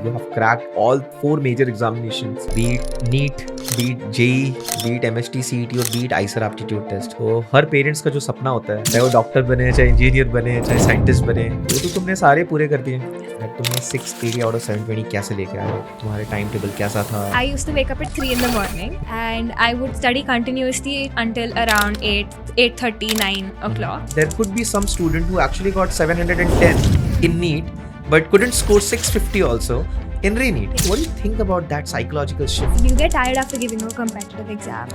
you have cracked all 4 major examinations, be it NEET, be it JEE, be it MST CET और be it ICER aptitude test. तो हर parents का जो सपना होता है, चाहे वो डॉक्टर बने, चाहे इंजीनियर बने, चाहे साइंटिस्ट बने, वो तो तुमने सारे पूरे कर दिए. तुमने 680 out of 720 कैसे लेके आए हो? तुम्हारे टाइम टेबल कैसा था? I used to wake up at 3 in the morning and I would study continuously until around 8:30, 9 o'clock. There could be some student who actually got 710 in NEET but couldn't score 650 also in re-NEET. What do you think about that psychological shift? You get tired after giving a competitive exam.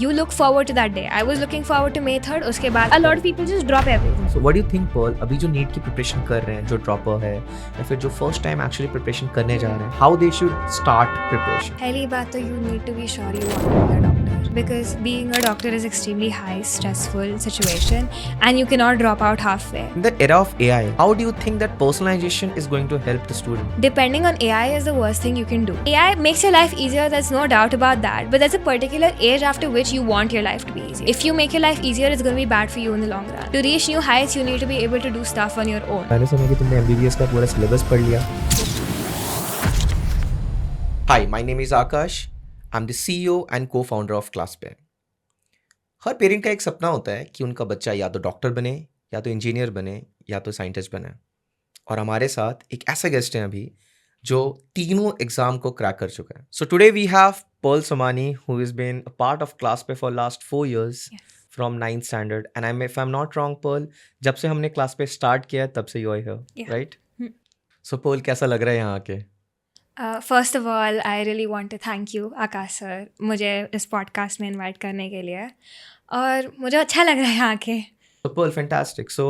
You look forward to that day. I was looking forward to May 3rd. उसके बाद a lot of people just drop everything. So what do you think, Pearl? अभी जो NEET की preparation कर रहे हैं, जो dropper है या फिर जो फर्स्ट टाइम एक्चुअली प्रिपरेशन करने जा रहे हैं, how they should start preparation? पहली बात तो you need to be sure you want to be a doctor because being a doctor is extremely high stressful situation and you cannot drop out halfway. In the era of AI, how do you think that personalization is going to help the student? Depending on AI is the worst thing you can do. AI makes your life easier, there's no doubt about that. But there's a particular age after which you want your life to be easier. If you make your life easier, it's going to be bad for you in the long run. To reach new heights, you need to be able to do stuff on your own. मैंने सुना कि तुमने MBBS का पूरा syllabus पढ़ लिया. Hi, my name is Akash. I'm the CEO and co-founder of ClassPair. Her parent का एक सपना होता है कि उनका बच्चा या तो डॉक्टर बने, या तो इंजीनियर बने, या तो साइंटिस्ट बने. और हमारे साथ एक ऐसा गेस्ट है अभी जो तीनों एग्जाम को क्रैक कर चुका है. So today we have Pearl Somani who is been a part of ClassPair for लास्ट 4 years from 9th standard. And if I'm not wrong, Pearl, जब से हमने ClassPair स्टार्ट किया तब से you are here, right? So Pearl, कैसा लग रहा है यहाँ आके? First of all, I really want to thank you, Akash sir, मुझे इस पॉडकास्ट में इनवाइट करने के लिए और मुझे अच्छा लग रहा है यहाँ के. So Pearl, fantastic. So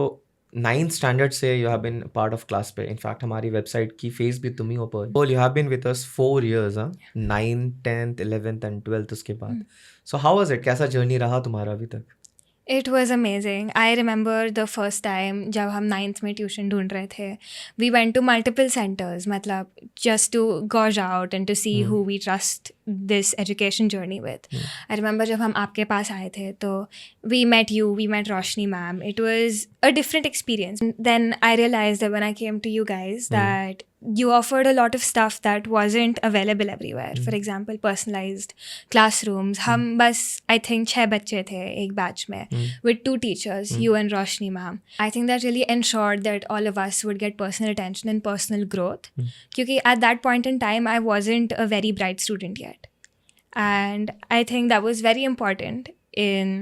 9th standard से you have been a part of ClassPair. In fact, हमारी वेबसाइट की फेस भी तुम ही हो Pearl. Pearl, you have been with us 4 years, हाँ? 9th, 10th, 11th and 12th उसके बाद. So how was it? कैसा जर्नी रहा तुम्हारा अभी तक? It was amazing. I remember the first time जब हम 9th में ट्यूशन ढूंढ रहे थे. We went to multiple centers, मतलब just to gauge out and to see who we trust this education journey with. I remember जब हम आपके पास आए थे तो we met you, we met Roshni ma'am. It was a different experience. Then I realized that when I came to you guys that you offered a lot of stuff that wasn't available everywhere. For example, personalized classrooms. हम बस I think 6 बच्चे थे एक batch में with 2 teachers, you and Roshni ma'am. I think that really ensured that all of us would get personal attention and personal growth. क्योंकि at that point in time, I wasn't a very bright student yet. And I think that was very important in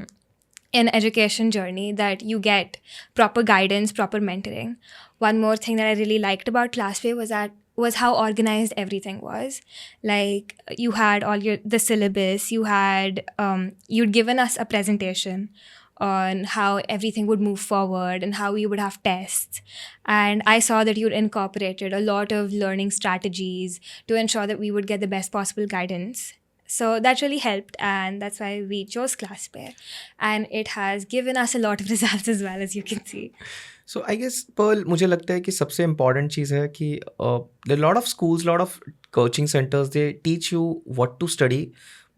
an education journey that you get proper guidance, proper mentoring. One more thing that I really liked about ClassPair was how organized everything was. Like you had all the syllabus, you'd given us a presentation on how everything would move forward and how we would have tests. And I saw that you'd incorporated a lot of learning strategies to ensure that we would get the best possible guidance. So that really helped, and that's why we chose ClassPair. And it has given us a lot of results as well, as you can see. So I guess, Pearl, मुझे लगता है कि सबसे important चीज़ है कि there are a lot of schools, lot of coaching centers, they teach you what to study,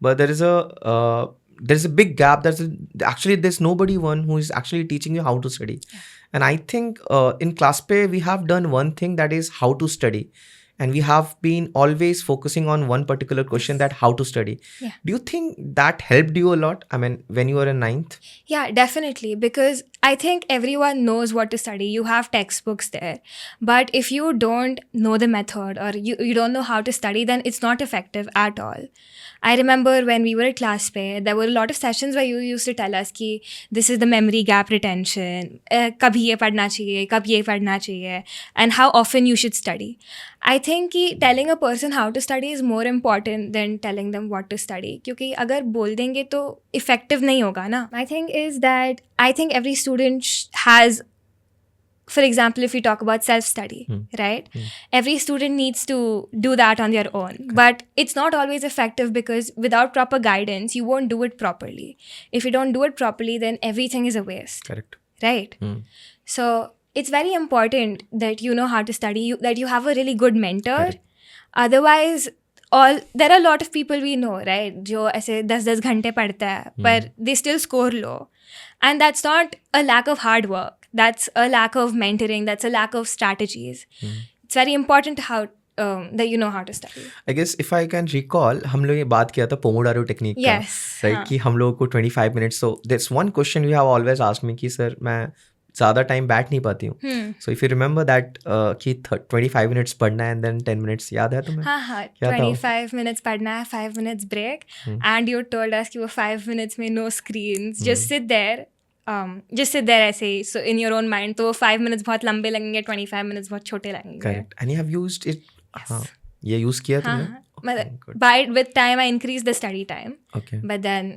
but there is a big gap. There's nobody one who is actually teaching you how to study. And I think in ClassPair we have done one thing, that is how to study. And we have been always focusing on one particular question, that how to study. Yeah. Do you think that helped you a lot? I mean, when you were in 9th? Yeah, definitely. Because I think everyone knows what to study. You have textbooks there. But if you don't know the method or you don't know how to study, then it's not effective at all. I remember when we were at ClassPair, there were a lot of sessions where you used to tell us कि this is the memory gap retention, कभी ये पढ़ना चाहिए, कब ये पढ़ना चाहिए, and how often you should study. I think कि telling a person how to study is more important than telling them what to study. क्योंकि अगर बोल देंगे तो effective नहीं होगा ना. My thing is that I think every student has, for example, if we talk about self-study, right? Every student needs to do that on their own. Okay. But it's not always effective because without proper guidance, you won't do it properly. If you don't do it properly, then everything is a waste. Correct. Right? So it's very important that you know how to study, that you have a really good mentor. Correct. Otherwise, there are a lot of people we know, right? जो ऐसे 10-10 घंटे पढ़ता है, but they still score low. And that's not a lack of hard work. That's a lack of mentoring. That's a lack of strategies. It's very important that you know how to study. I guess if I can recall हम लोग ये बात किया था pomodoro technique का, Yes. Right, कि हम लोगों को 25 minutes, so that's one question you have always asked me कि सर मैं ज़्यादा टाइम बैठ नहीं पाती हूँ, so if you remember that कि 25 मिनट्स पढ़ना है एंड देन 10 मिनट्स, याद है तुम्हें? हाँ, क्या था वो? 25 minutes पढ़ना है, 5 minutes break, and you told us कि वो 5 minutes में no screens, just sit there ऐसे ही, so in your own mind, तो वो 5 minutes बहुत लंबे लगेंगे, 25 minutes बहुत छोटे लगेंगे. Correct, and you have used it? हाँ, ये यूज़ किया तुमने? हाँ, मतलब with time I increased the study time, okay. but then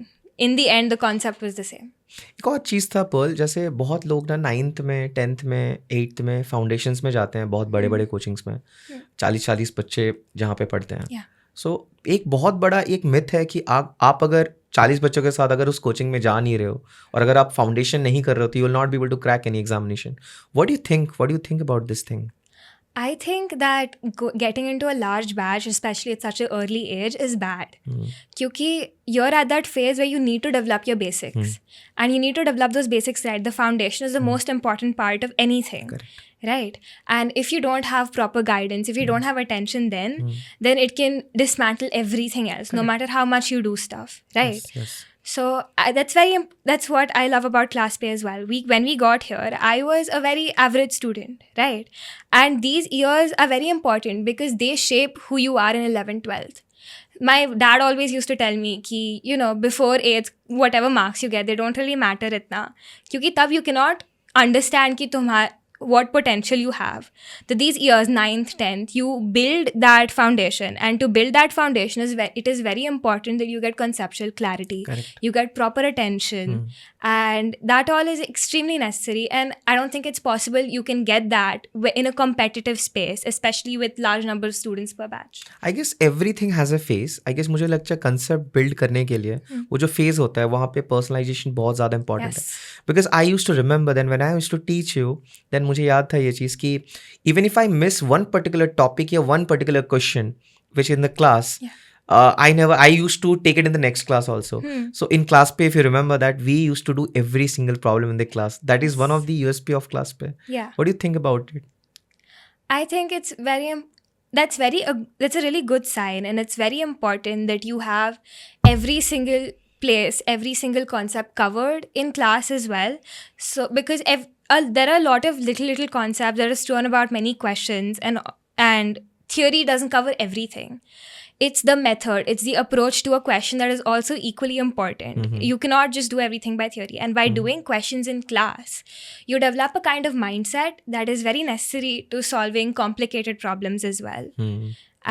in the end the concept was the same. एक और चीज़ था पर्ल, जैसे बहुत लोग ना 9th में, 10th में, 8th में फाउंडेशंस में जाते हैं, बहुत बड़े बड़े कोचिंग्स में, 40-40 बच्चे जहाँ पे पढ़ते हैं. Yeah. सो एक बहुत बड़ा एक मिथ है कि आप अगर 40 बच्चों के साथ अगर उस कोचिंग में जा नहीं रहे हो और अगर आप फाउंडेशन नहीं कर रहे हो तो you will not be able to crack any examination. What do you think about this thing? I think that getting into a large batch, especially at such an early age, is bad. Kyunki you're at that phase where you need to develop your basics. And you need to develop those basics right. The foundation is the most important part of anything. Correct. Right? And if you don't have proper guidance, if you don't have attention then it can dismantle everything else, no matter how much you do stuff. Right? Yes. So that's what I love about ClassPay as well. When we got here, I was a very average student, right? And these years are very important because they shape who you are in 11th, 12th. My dad always used to tell me ki, before 8th, whatever marks you get, they don't really matter itna. Kyunki tab you cannot understand ki what potential you have. So these years, 9th, 10th, you build that foundation, and to build that foundation it is very important that you get conceptual clarity. Correct. You get proper attention, and that all is extremely necessary, and I don't think it's possible you can get that in a competitive space, especially with large number of students per batch. I guess everything has a phase. I guess मुझे लगता है concept build करने के लिए वो जो phase होता है वहाँ पे पर्सनलाइजेशन बहुत ज़्यादा इंपॉर्टेंट है. Yes. Because I use to remember then when I use to teach you, then मुझे याद था ये चीज़ कि even if I miss one particular topic या one particular question which in the class, I used to take it in the next class also. So in ClassPay, if you remember that, we used to do every single problem in the class. That is one of the USP of ClassPay. Yeah. What do you think about it? I think it's that's a really good sign, and it's very important that you have every single place, every single concept covered in class as well. So because there are a lot of little concepts that are strewn about many questions, and theory doesn't cover everything. It's the method, it's the approach to a question that is also equally important. You cannot just do everything by theory. And by doing questions in class, you develop a kind of mindset that is very necessary to solving complicated problems as well.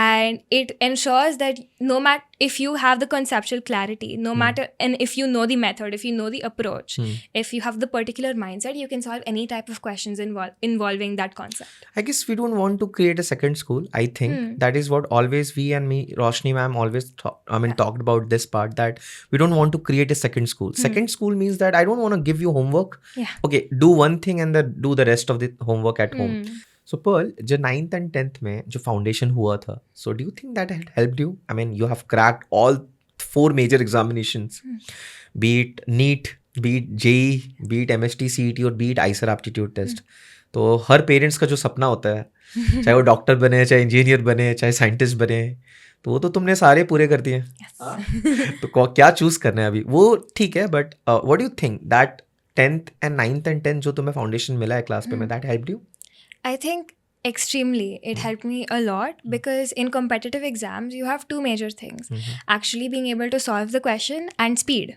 And it ensures that no matter if you have the conceptual clarity, no matter, and if you know the method, if you know the approach, if you have the particular mindset, you can solve any type of questions involving that concept. I guess we don't want to create a second school. I think that is what always we and me, Roshni ma'am, always talked about this part, that we don't want to create a second school. Second school means that I don't want to give you homework. Yeah. Okay, do one thing and then do the rest of the homework at home. So Pearl, जो 9th and 10th में जो foundation हुआ था, so do you think that had helped you? I mean, you have cracked all 4 major examinations, be it NEET, be it JEE, be it MST, CET और be it ICER aptitude test. तो हर parents का जो सपना होता है, चाहे वो doctor बने, चाहे इंजीनियर बने, चाहे साइंटिस्ट बने, तो वो तो तुमने सारे पूरे कर दिए. तो क्या चूज करना है अभी वो ठीक है, but what do you think that 10th and 9th and 10th जो तुम्हें फाउंडेशन मिला है क्लास पे में, that helped you? I think extremely it helped me a lot, because in competitive exams you have two major things: actually being able to solve the question and speed.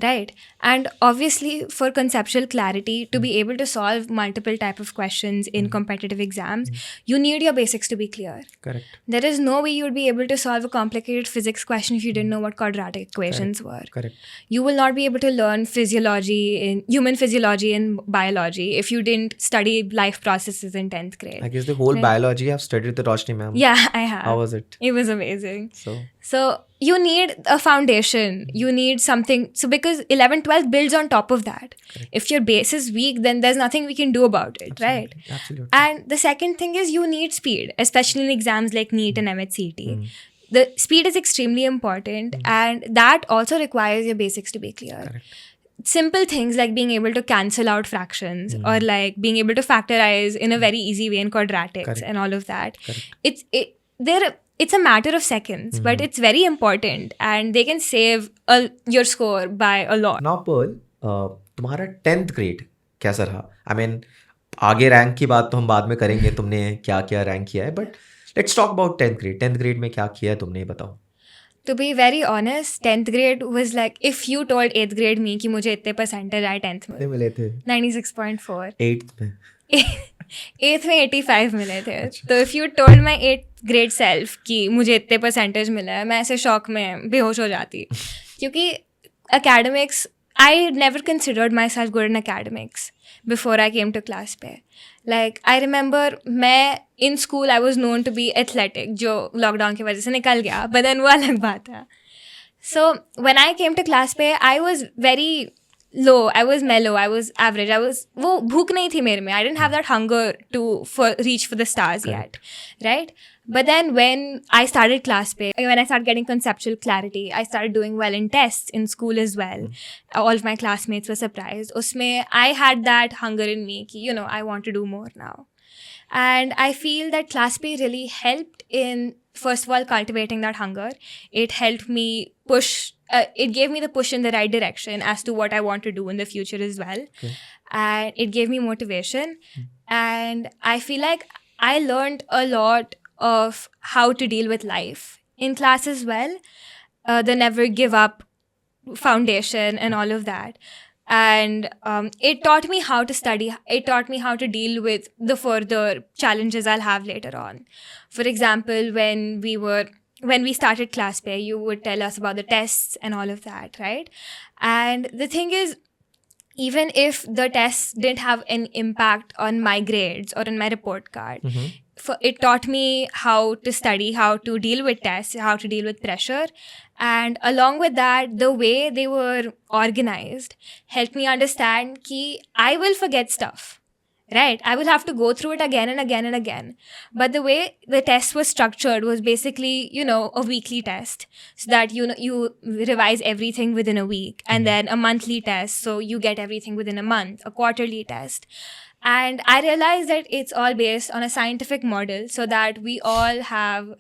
Right? And obviously for conceptual clarity, to be able to solve multiple type of questions in competitive exams, you need your basics to be clear. Correct. There is no way you would be able to solve a complicated physics question if you didn't know what quadratic equations were. Correct. You will not be able to learn human physiology and biology if you didn't study life processes in 10th grade. I guess the whole biology I have studied with Roshni ma'am. Yeah, I have. How was it? It was amazing. So you need a foundation. You need something. So because 11th, 12th builds on top of that. Correct. If your base is weak, then there's nothing we can do about it, right? Absolutely. And the second thing is you need speed, especially in exams like NEET and MHCT. The speed is extremely important, and that also requires your basics to be clear. Correct. simple things like being able to cancel out fractions or like being able to factorize in a very easy way in quadratics Correct. and all of that. Correct. It's a matter of seconds, but it's very important and they can save your score by a lot. Now Pearl, तुम्हारा 10th grade कैसा रहा? I mean, आगे rank की बात तो हम बाद में करेंगे, तुमने क्या क्या रैंक किया है, but let's talk about 10th grade. 10th grade में क्या किया है तुमने, ये बताओ. To be very honest, 10th grade was like if you told 8th grade me कि मुझे इतने percentage आए 10th में, कितने मिले थे? 96.4. 8th में 8th में 85 मिले थे. तो if you told my 8th grade self कि मुझे इतने percentage मिला है, मैं ऐसे शॉक में बेहोश हो जाती. क्योंकि academics, I never considered myself good in academics before I came to class पे. Like I remember मैं in school I was known to be athletic, जो lockdown की वजह से निकल गया, but then वो अलग बात है. So when I came to class पे, I was very low, I was mellow, I was average, वो भूख नहीं थी मेरे में. I didn't have that hunger to reach for the stars yet, right? But then when I started class पे, when I started getting conceptual clarity, I started doing well in tests in school as well. All of my classmates were surprised. उसमें I had that hunger in me कि, you know, I want to do more now. And I feel that class P really helped in, first of all, cultivating that hunger. It helped me push, it gave me the push in the right direction as to what I want to do in the future as well. Okay. And it gave me motivation. And I feel like I learned a lot of how to deal with life in class as well. The never give up foundation and all of that. And it taught me how to study. It taught me how to deal with the further challenges I'll have later on. For example, when we started class pair, you would tell us about the tests and all of that, right? And the thing is, even if the tests didn't have an impact on my grades or on my report card, it taught me how to study, how to deal with tests, how to deal with pressure. And along with that, the way they were organized helped me understand that I will forget stuff, right? I will have to go through it again and again and again. But the way the test was structured was basically, a weekly test, so that, you revise everything within a week, and then a monthly test, so you get everything within a month, a quarterly test. And I realized that it's all based on a scientific model so that we all have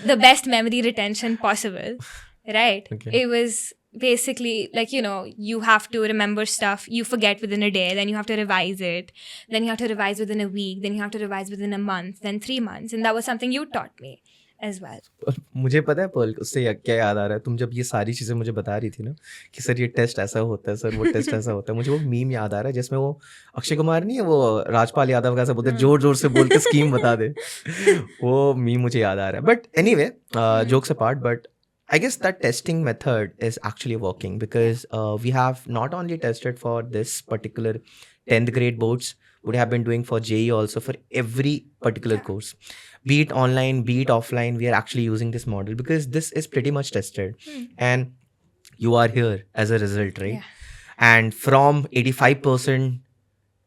the best memory retention possible, right? Okay. It was basically like, you have to remember stuff, you forget within a day, then you have to revise it, then you have to revise within a week, then you have to revise within a month, then 3 months. And that was something you taught me as well. मुझे पता है Perl, उससे क्या याद आ रहा है, तुम जब ये सारी चीज़ें मुझे बता रही थी ना कि सर ये टेस्ट ऐसा होता है, सर वो टेस्ट ऐसा होता है, मुझे वो मीम याद आ रहा है जिसमें वो अक्षय कुमार नहीं है, वो राजपाल यादव का ऐसा बोलते जोर जोर से बोल के स्कीम बता दे, वो मीम मुझे याद आ रहा है. But anyway, jokes apart, but I guess that testing method is actually working because we have not only tested for this particular 10th grade boards, would have been doing for JEE also, for every particular course. Be it online, be it offline, we are actually using this model because this is pretty much tested. And you are here as a result, right? Yeah. And from 85%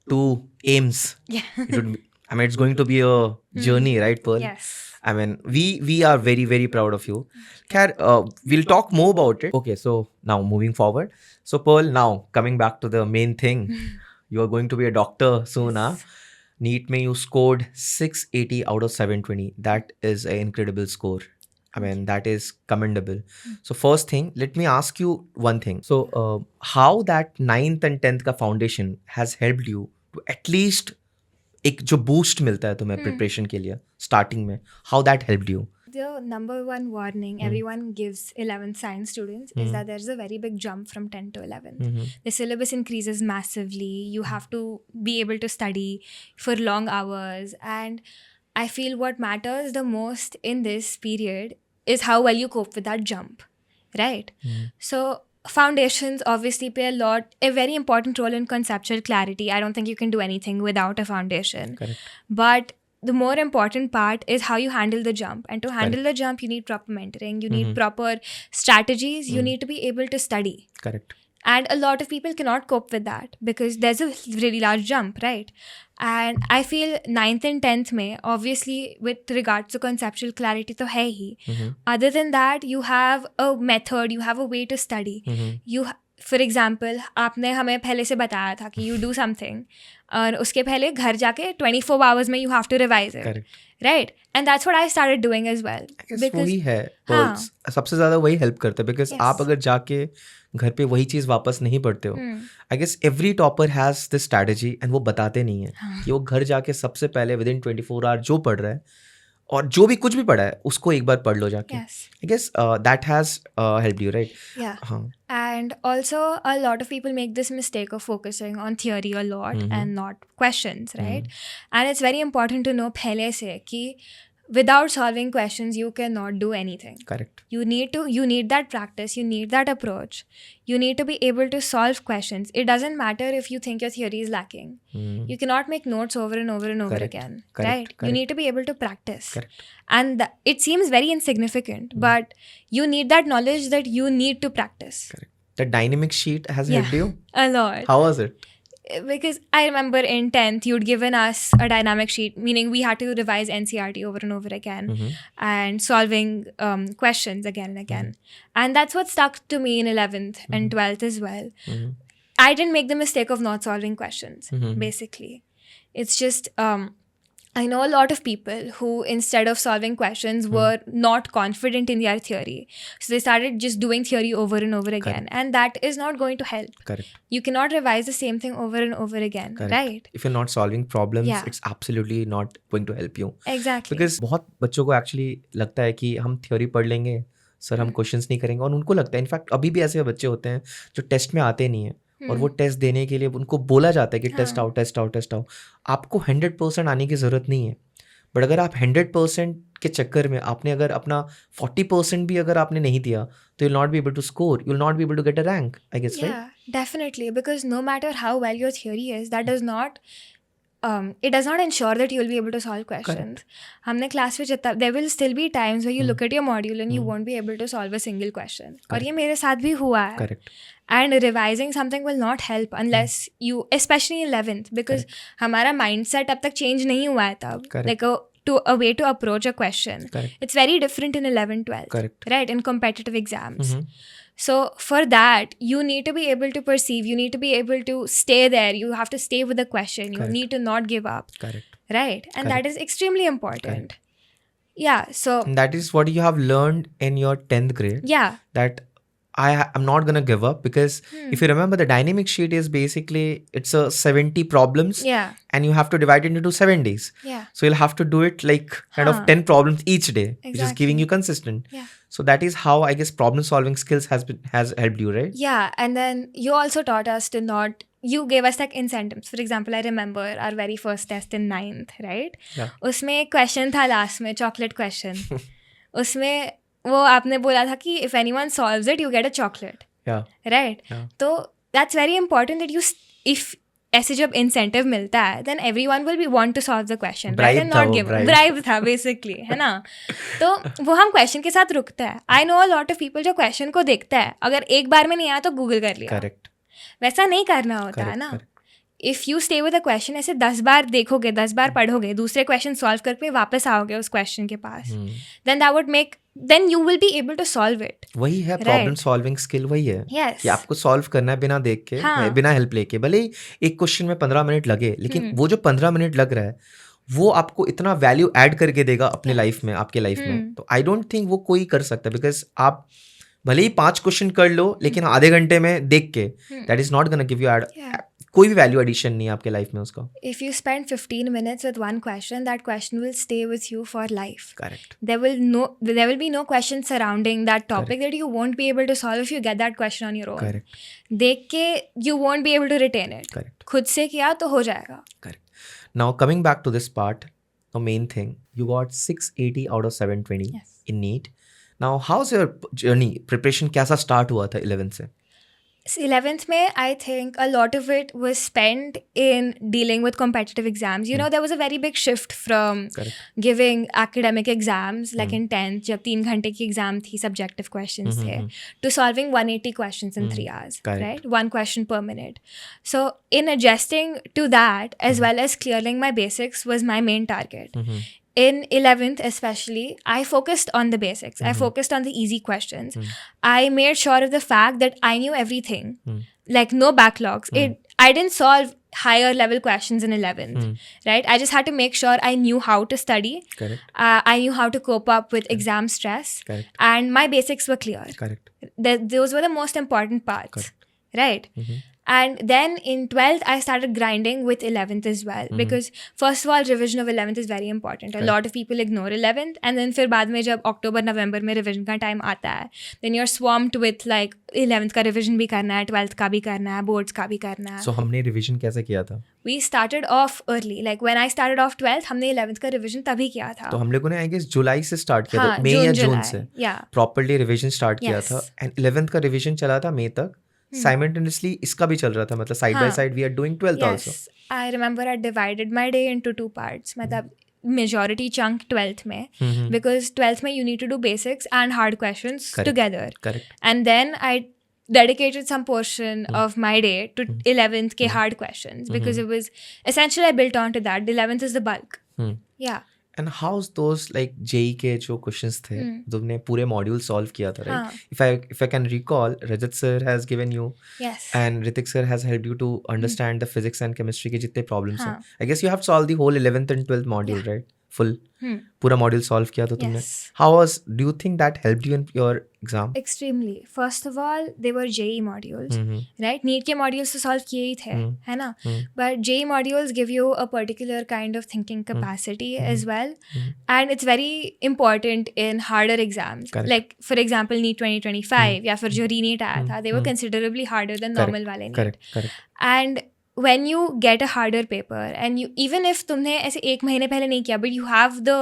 to AIMS, it's going to be a journey, right, Pearl? Yes. I mean, we are very, very proud of you. We'll talk more about it. Okay, so now moving forward. So Pearl, now coming back to the main thing, you are going to be a doctor soon, huh? NEET mein you scored 680 out of 720. That is an incredible score. I mean, that is commendable. So first thing, let me ask you one thing. So how that 9th and 10th का foundation has helped you to at least एक जो boost मिलता है तुम्हें preparation के लिए starting में, how that helped you? The number one warning everyone gives 11th science students is that there's a very big jump from 10 to 11th. The syllabus increases massively. You have to be able to study for long hours. And I feel what matters the most in this period is how well you cope with that jump, right? So foundations obviously play a very important role in conceptual clarity. I don't think you can do anything without a foundation. Correct. But the more important part is how you handle the jump. And to handle the jump, you need proper mentoring. You need proper strategies. You need to be able to study. Correct. And a lot of people cannot cope with that because there's a really large jump, right? And I feel 9th and 10th mein, obviously with regards to conceptual clarity to hai hi. Other than that, you have a method, you have a way to study. For example आपने हमें पहले से बताया था कि you do something और उसके पहले घर जाके 24 आवर्स में you have to revise it, correct, right? And that's what I started doing as well because वही है हाँ सबसे ज्यादा वही हेल्प करता है बिकॉज यस आप अगर जाके घर पे वही चीज वापस नहीं पढ़ते हो I guess every topper has this strategy and वो बताते नहीं है हाँ कि वो घर जाके सबसे पहले विद इन 24 आवर जो पढ़ रहा है और जो भी कुछ भी पढ़ा है उसको एक बार पढ़ लो जाके yes I guess that has helped you right या हाँ And also, a lot of people make this mistake of focusing on theory a lot and not questions, right? And it's very important to know pehle se ki without solving questions, you cannot do anything. Correct You need that practice, you need that approach. You need to be able to solve questions. It doesn't matter if you think your theory is lacking. You cannot make notes over and over and over Correct, again, correct, right? You correct. need to be able to practice. Correct And it seems very insignificant, but you need that knowledge that you need to practice. Correct the dynamic sheet has Yeah. Helped you A lot. How was it Because I remember in 10th, you'd given us a dynamic sheet, meaning we had to revise NCRT over and over again and solving questions again and again. And that's what stuck to me in 11th and 12th as well. I didn't make the mistake of not solving questions, basically. It's just, I know a lot of people who, instead of solving questions, were not confident in their theory. So they started just doing theory over and over again. And that is not going to help. Correct You cannot revise the same thing over and over again, right? if you're not solving problems Yeah. it's absolutely not going to help you Exactly. Because बहुत बच्चों को actually लगता है कि हम theory पढ़ लेंगे sir हम क्वेश्चंस नहीं करेंगे और उनको लगता है इनफैक्ट अभी भी ऐसे बच्चे होते हैं जो टेस्ट में आते नहीं हैं और वो टेस्ट देने के लिए उनको बोला जाता है कि टेस्ट आओ टेस्ट आओ टेस्ट आओ आपको 100% आने की ज़रूरत नहीं है बट अगर आप 100% के चक्कर में आपने अगर अपना 40% भी अगर आपने नहीं दिया तो you'll not be able to score, you'll not be able to get a rank, I guess, right? Yeah, definitely. Because no matter how well your theory is, that does not it does not ensure that you will be able to solve questions. हमने class में जितना there will still be times where you look at your module and you won't be able to solve a single question. और ये मेरे साथ भी हुआ है. Correct. And revising something will not help unless you, especially in 11th, because हमारा mindset अब तक change नहीं हुआ है तब. Correct. Like a way to approach a question. Correct. It's very different in 11th, 12th. Correct. Right, in competitive exams. So for that, you need to be able to perceive, you need to be able to stay there, you have to stay with the question, you Correct. need to not give up, Correct. right? And that is extremely important. Yeah, so And that is what you have learned in your 10th grade. yeah, That I'm not gonna give up because if you remember the dynamic sheet is basically it's a 70 problems yeah, and you have to divide it into 7 days. yeah, So you'll have to do it like kind of 10 problems each day, which is giving you consistent. yeah. So that is how I guess problem solving skills has helped you, right? Yeah, and then you also taught us to not, you gave us like incentives. For example, I remember our very first test in 9th, right? Yeah. उसमें एक question था last में, chocolate question. उसमें वो आपने बोला था कि if anyone solves it, you get a chocolate, Yeah. right? Yeah. तो that's very important that you, if ऐसे जब incentive मिलता है, then everyone will be want to solve the question, right? Bribe And था not वो, give bribe. bribe था basically, है ना? तो वो हम question के साथ रुकते हैं. I know a lot of people जो question को देखते हैं, अगर एक बार में नहीं आया तो Google कर लिया. Correct. वैसा नहीं करना होता है Correct. ना. Correct. If you stay with a question, ऐसे 10 बार देखोगे, 10 बार पढ़ोगे, दूसरे क्वेश्चन सॉल्व करके वापस आओगे उस क्वेश्चन के पास, then that would make, then you will be able to solve it. वही है प्रॉब्लम सॉल्विंग स्किल, वही है यस, कि आपको सॉल्व करना है बिना देख के, हाँ. बिना हेल्प लेके. भले ही एक क्वेश्चन में 15 मिनट लगे लेकिन वो जो 15 मिनट लग रहा है वो आपको इतना वैल्यू ऐड करके देगा अपने लाइफ में, आपके लाइफ में. तो आई डोंट थिंक वो कोई कर सकता बिकॉज आप भले ही 5 क्वेश्चन कर लो लेकिन आधे घंटे में देख के that is not gonna give you कोई भी वैल्यू एडिशन नहीं है आपके लाइफ में उसका. if you spend 15 minutes with one question, that question will stay with you for life. Correct. There will be no question surrounding that topic that you won't be able to solve if you get that question on your own. Correct. देख के you won't be able to retain it. Correct. खुद से किया तो हो जाएगा. Correct. Now coming back to this part, the main thing, you got 680 out of 720 Yes. in NEET. Now how's your journey? Preparation कैसा start हुआ था 11th से? 11th में I think a lot of it was spent in dealing with competitive exams. You know, there was a very big shift from Correct. giving academic exams like in 10th जब 3 घंटे की exam थी, subjective questions थे, to solving 180 questions in 3 hours, Correct. right? 1 question per minute. So in adjusting to that as well as clearing my basics was my main target. in 11th especially, I focused on the basics. I focused on the easy questions. I made sure of the fact that I knew everything, like no backlogs. I didn't solve higher level questions in 11th, right? I just had to make sure I knew how to study. Correct. I knew how to cope up with exam stress. Correct. And my basics were clear. Correct. Those were the most important parts. Correct. Right? And then in 12th, I started grinding with 11th as well. Because first of all, revision of 11th is very important. A lot of people ignore 11th. And then फिर बाद में जब October, November में revision का time आता है, then you're swamped with like 11th का revision भी करना है, 12th का भी करना है, boards का भी करना है. So हमने revision कैसे किया था? We started off early. Like when I started off 12th, हमने 11th का revision तभी किया था. तो हम लोगों ने I guess जुलाई से start किया था, हाँ, मई या जून जून से. Yeah. Properly revision start किया Yes. था. And 11th का revision चला था मई तक. Simultaneously इसका भी चल रहा था, मतलब side by हाँ. side we are doing 12th also. Yes, I remember I divided my day into 2 parts. मतलब majority chunk 12th में, because 12th में you need to do basics and hard questions Correct. together. Correct. And then I dedicated some portion of my day to 11th के hard questions, because it was essentially I built on to that. The 11th is the bulk. Yeah. And how's those like JEE के जो questions थे, तुमने पूरे module solve किया था, right? हाँ. If I can recall, Rajat sir has given you Yes. and Ritik sir has helped you to understand the physics and chemistry के जितने problems हैं. हाँ. I guess you have solved the whole 11th and 12th module, right? Full. पूरा module solve किया था तुमने. Yes. Do you think that helped you in your exam? Extremely. First of all, they were JEE modules, right? NEET के modules तो solve किए ही थे, है ना? But JEE modules give you a particular kind of thinking capacity as well, and it's very important in harder exams. Correct. Like for example, NEET 2025 या फिर जो re-NEET आया था, they were considerably harder than normal वाले NEET. Correct. And when you get a harder paper, and you even if तुमने ऐसे 1 महीने पहले नहीं किया, but you have the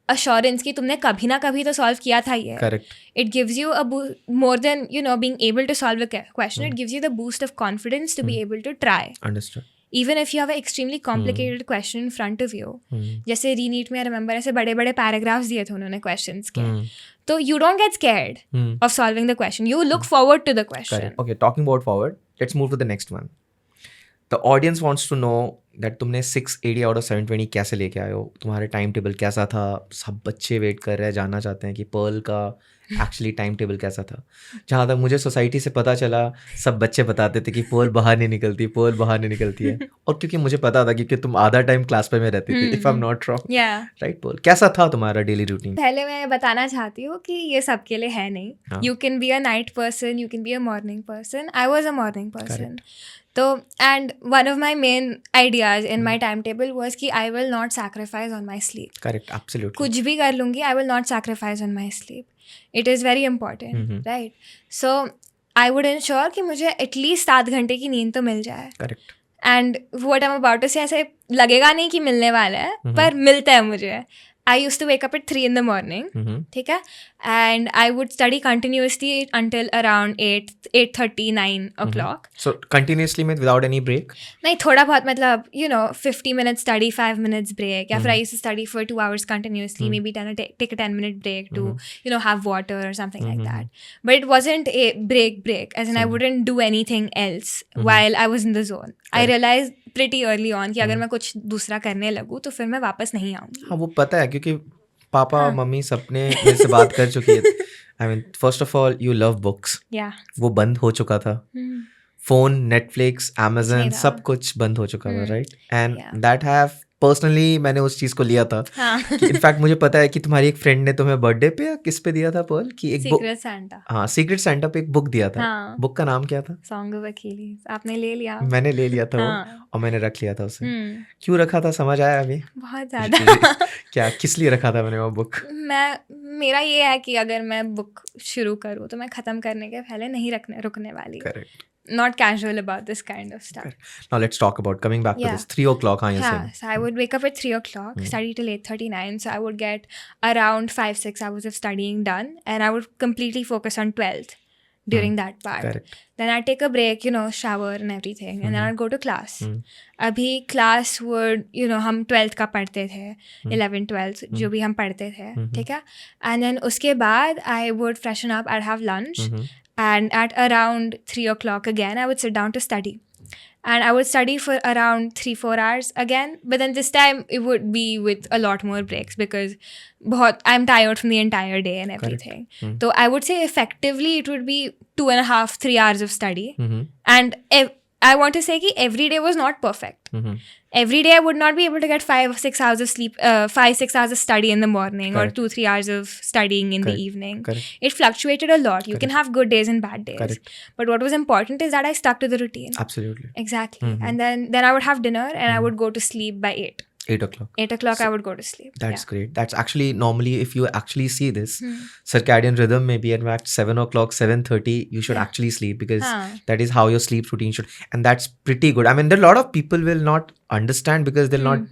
assurance कि तुमने कभी ना कभी तो solve किया था ये. Correct. It gives you a more than being able to solve a question. It gives you the boost of confidence to be able to try. Understood. Even if you have an extremely complicated question in front of you. जैसे re-NEET में I remember ऐसे बड़े बड़े paragraphs दिए थे उन्होंने questions के. तो you don't get scared of solving the question. You look forward to the question. Correct. Okay, talking about forward, let's move to the next one. The audience wants to know that तुमने 680 out of 720 कैसे लेके आए हो, तुम्हारे time table कैसा था, सब बच्चे वेट कर रहे हैं, जानना चाहते हैं कि पर्ल का एक्चुअली टाइम टेबल कैसा था. जहाँ तक मुझे सोसाइटी से पता चला, सब बच्चे बताते थे कि पर्ल बाहर नहीं निकलती है. और क्योंकि मुझे पता था क्योंकि तुम आधा टाइम क्लास पे में रहती थी, if I am not wrong. Yeah. Right Pearl, कैसा था तुम्हारा डेली रूटीन? पहले मैं बताना चाहती हूँ कि ये सबके लिए है नहीं. You can be a night person, you can be a morning person. I was a morning person. So, and one of my main ideas in my timetable was कि I will not sacrifice on my sleep. Correct, absolutely. कुछ भी कर लूँगी, I will not sacrifice on my sleep. It is very important, right? So, I would ensure कि मुझे at least 7 घंटे की नींद तो मिल जाए. Correct. And what I'm about to say ऐसे लगेगा नहीं कि मिलने वाला है, पर मिलता है मुझे. I used to wake up at 3 in the morning, ठीक है? And I would study continuously until around 8:30, 9 o'clock. So continuously में without any break? नहीं, थोड़ा बहुत मतलब 50 minutes study, 5 minutes break. या फिर I used to study for 2 hours continuously, maybe take a 10-minute break to have water or something like that. But it wasn't a break, as in I wouldn't do anything else while I was in the zone. I realized pretty early on कि अगर मैं कुछ दूसरा करने लगूँ तो फिर मैं वापस नहीं आऊँगी. हाँ, वो पता है क्योंकि पापा मम्मी सबने मेरे से बात कर चुकी है. I mean, first of all, you love books. Yeah. वो बंद हो चुका था. फोन, नेटफ्लिक्स, अमेजन, सही सब कुछ बंद हो चुका था, right? And that have personally मैंने उस चीज को लिया था. कि इनफैक्ट मुझे पता है कि तुम्हारी एक फ्रेंड ने तुम्हें बर्थडे पे या किस पे दिया था पर्ल कि एक बुक. Secret Santa. हाँ, सीक्रेट सेंटा पे एक बुक दिया था. हाँ. बुक का नाम क्या था? Song of Achilles. आपने ले लिया? मैंने ले लिया था वो, और मैंने रख लिया था उसे. क्यों रखा था समझ आया अभी? बहुत ज्यादा. क्या किस लिए रखा था मैंने वो बुक? मेरा ये है कि अगर मैं बुक शुरू करूँ तो मैं ख़त्म करने के पहले नहीं रुकने वाली. Correct. Not casual about this kind of stuff. Now let's talk about coming back to this 3 o'clock. You're saying. So I would wake up at 3 o'clock, study till 8:39. So I would get around 5-6 hours of studying done, and I would completely focus on 12th during that part. Correct. Then I'd take a break, shower and everything, and then I'd go to class. अभी class would, हम 12th का पढ़ते थे, 11th, 12th, जो भी हम पढ़ते थे, ठीक है? And then उसके बाद I would freshen up, I'd have lunch. And at around 3 o'clock again, I would sit down to study. and I would study for around 3-4 hours again. But then this time it would be with a lot more breaks because I'm tired from the entire day and everything. So I would say effectively it would be 2.5-3 hours of study. And I want to say that every day was not perfect. Every day I would not be able to get 5-6 hours of sleep, 5-6 hours of study in the morning, or 2-3 hours of studying in the evening. It fluctuated a lot. You can have good days and bad days. But what was important is that I stuck to the routine. Absolutely. Exactly. And then I would have dinner and I would go to sleep by 8. 8 o'clock. 8 o'clock I would go to sleep. That's great. That's actually normally, if you actually see this, circadian rhythm may be at 7 o'clock, 7:30, you should actually sleep, because that is how your sleep routine should. And that's pretty good. I mean, there are a lot of people will not understand because they'll not,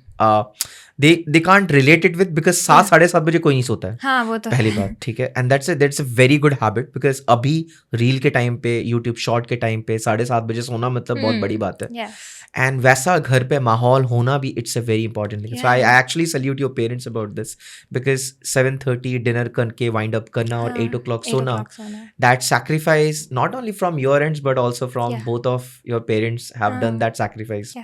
they can't relate it with, because 7-7:30 बजे कोई नहीं सोता है. हाँ, वो तो पहली बात, ठीक है. And that's a very good habit, because अभी रील के टाइम पे, यूट्यूब शॉर्ट के टाइम पे 7:30 बजे सोना मतलब बहुत बड़ी बात है. And वैसा घर पे माहौल होना भी, it's a very important thing. So I actually salute your parents about this, because 7:30 dinner करके wind up करना और 8 o'clock सोना, that sacrifice not only from your ends but also from both of your parents have done that sacrifice.